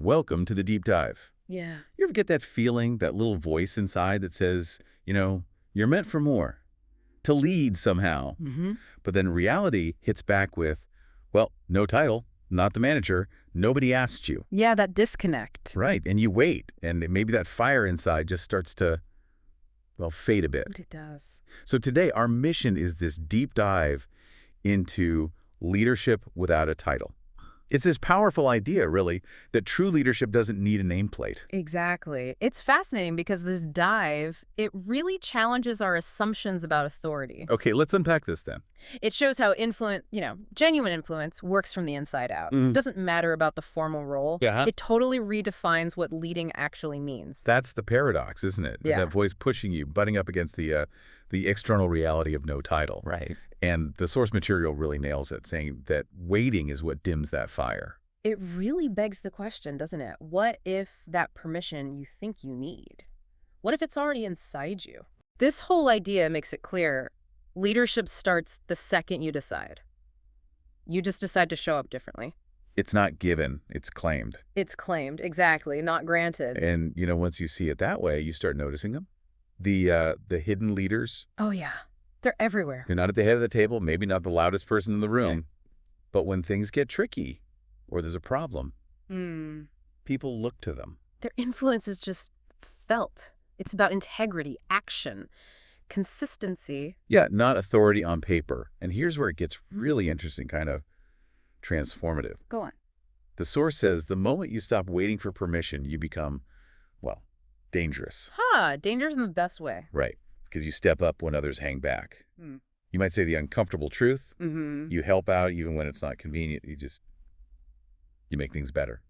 Welcome to the deep dive. Yeah. You ever get that feeling, that little voice inside that says, you're meant for more, to lead somehow. Mm-hmm. But then reality hits back with, well, no title, not the manager, nobody asked you. Yeah, that disconnect. Right, and you wait, and maybe that fire inside just starts to, well, fade a bit. It does. So today, our mission is this deep dive into leadership without a title. It's this powerful idea, really, that true leadership doesn't need a nameplate. Exactly. It's fascinating because this dive, it really challenges our assumptions about authority. Okay, let's unpack this then. It shows how genuine influence works from the inside out. It doesn't matter about the formal role. Yeah. It totally redefines what leading actually means. That's the paradox, isn't it? Yeah. That voice pushing you, butting up against the external reality of no title. Right. And the source material really nails it, saying that waiting is what dims that fire. It really begs the question, doesn't it? What if that permission you think you need? What if it's already inside you? This whole idea makes it clear leadership starts the second you decide. You just decide to show up differently. It's not given, it's claimed. It's claimed, exactly, not granted. And, once you see it that way, you start noticing them. The hidden leaders. Oh, yeah. They're everywhere. They're not at the head of the table, maybe not the loudest person in the room. But when things get tricky or there's a problem, people look to them. Their influence is just felt. It's about integrity, action, consistency. Yeah, not authority on paper. And here's where it gets really interesting, kind of transformative. Go on. The source says the moment you stop waiting for permission, you become, well, dangerous. Dangerous in the best way. Right, because you step up when others hang back. You might say the uncomfortable truth. You help out even when it's not convenient. You make things better.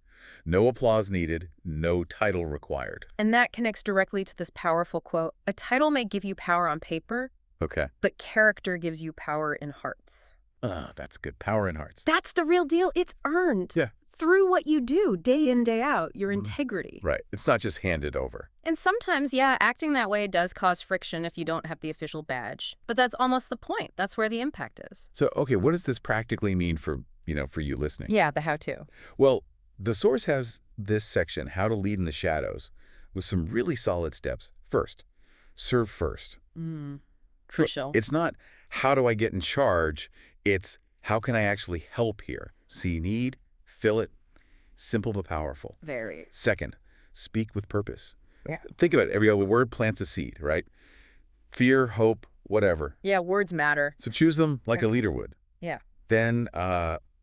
No applause needed, no title required. And that connects directly to this powerful quote. A title may give you power on paper, Okay. but character gives you power in hearts. That's good. Power in hearts. That's the real deal. It's earned. Yeah. Through what you do, day in, day out, your integrity. Right. It's not just handed over. And sometimes, acting that way does cause friction if you don't have the official badge. But that's almost the point. That's where the impact is. So, okay, what does this practically mean for you listening? Yeah, the how-to. Well, the source has this section, How to Lead in the Shadows, with some really solid steps. First, serve first. Crucial. It's not, how do I get in charge? It's, how can I actually help here? See need, fill it, simple but powerful. Very. Second, speak with purpose. Yeah. Think about it. Every other word plants a seed, right? Fear, hope, whatever. Yeah, words matter. So choose them like a leader would. Yeah. Then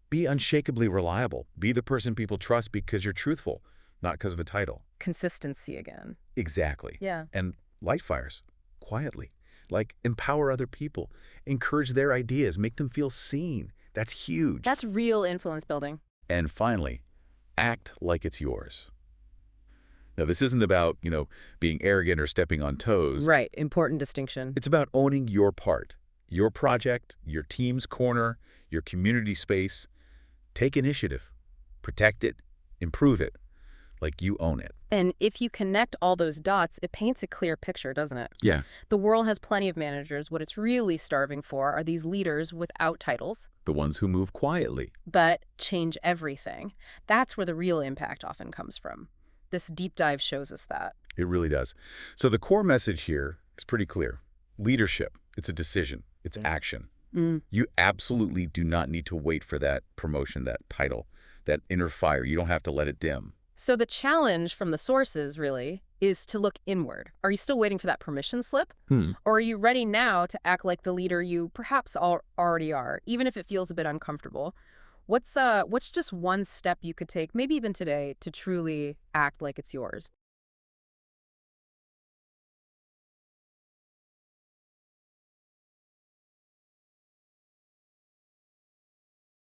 be unshakably reliable. Be the person people trust because you're truthful, not because of a title. Consistency again. Exactly. Yeah. And light fires, quietly. Like, empower other people. Encourage their ideas. Make them feel seen. That's huge. That's real influence building. And finally, act like it's yours. Now, this isn't about, being arrogant or stepping on toes. Right. Important distinction. It's about owning your part, your project, your team's corner, your community space. Take initiative. Protect it. Improve it. Like you own it. And if you connect all those dots, it paints a clear picture, doesn't it? Yeah. The world has plenty of managers. What it's really starving for are these leaders without titles. The ones who move quietly. But change everything. That's where the real impact often comes from. This deep dive shows us that. It really does. So the core message here is pretty clear. Leadership, it's a decision. It's action. You absolutely do not need to wait for that promotion, that title, that inner fire. You don't have to let it dim. So the challenge from the sources, really, is to look inward. Are you still waiting for that permission slip? Or are you ready now to act like the leader you perhaps already are, even if it feels a bit uncomfortable? What's just one step you could take, maybe even today, to truly act like it's yours?